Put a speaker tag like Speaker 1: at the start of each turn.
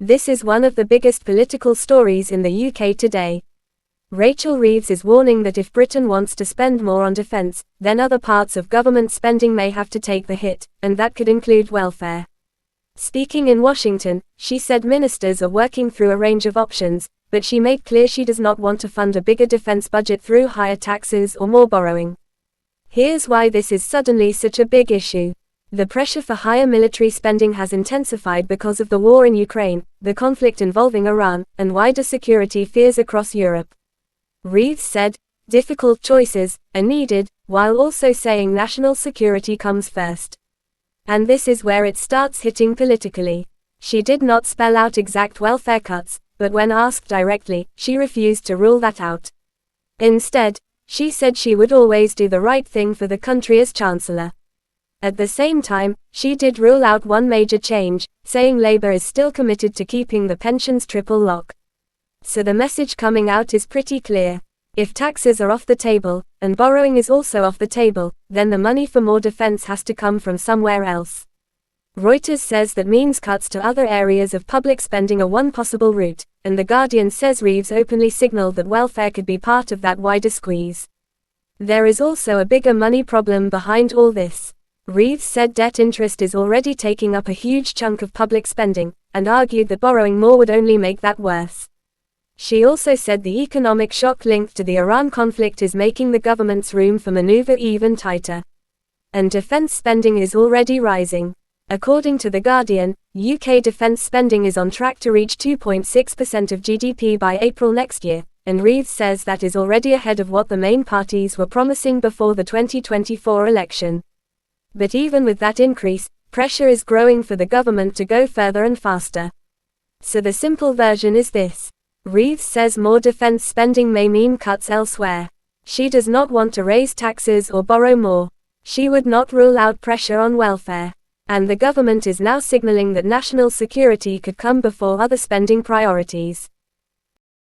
Speaker 1: This is one of the biggest political stories in the UK today. Rachel Reeves is warning that if Britain wants to spend more on defence, then other parts of government spending may have to take the hit, and that could include welfare. Speaking in Washington, she said ministers are working through a range of options, but she made clear she does not want to fund a bigger defence budget through higher taxes or more borrowing. Here's why this is suddenly such a big issue. The pressure for higher military spending has intensified because of the war in Ukraine, the conflict involving Iran, and wider security fears across Europe. Reeves said, difficult choices are needed, while also saying national security comes first. And this is where it starts hitting politically. She did not spell out exact welfare cuts, but when asked directly, she refused to rule that out. Instead, she said she would always do the right thing for the country as Chancellor. At the same time, she did rule out one major change, saying Labour is still committed to keeping the pensions triple lock. So the message coming out is pretty clear. If taxes are off the table, and borrowing is also off the table, then the money for more defence has to come from somewhere else. Reuters says that means cuts to other areas of public spending are one possible route, and The Guardian says Reeves openly signaled that welfare could be part of that wider squeeze. There is also a bigger money problem behind all this. Reeves said debt interest is already taking up a huge chunk of public spending, and argued that borrowing more would only make that worse. She also said the economic shock linked to the Iran conflict is making the government's room for maneuver even tighter. And defense spending is already rising. According to The Guardian, UK defense spending is on track to reach 2.6% of GDP by April next year, and Reeves says that is already ahead of what the main parties were promising before the 2024 election. But even with that increase, pressure is growing for the government to go further and faster. So the simple version is this. Reeves says more defense spending may mean cuts elsewhere. She does not want to raise taxes or borrow more. She would not rule out pressure on welfare. And the government is now signaling that national security could come before other spending priorities.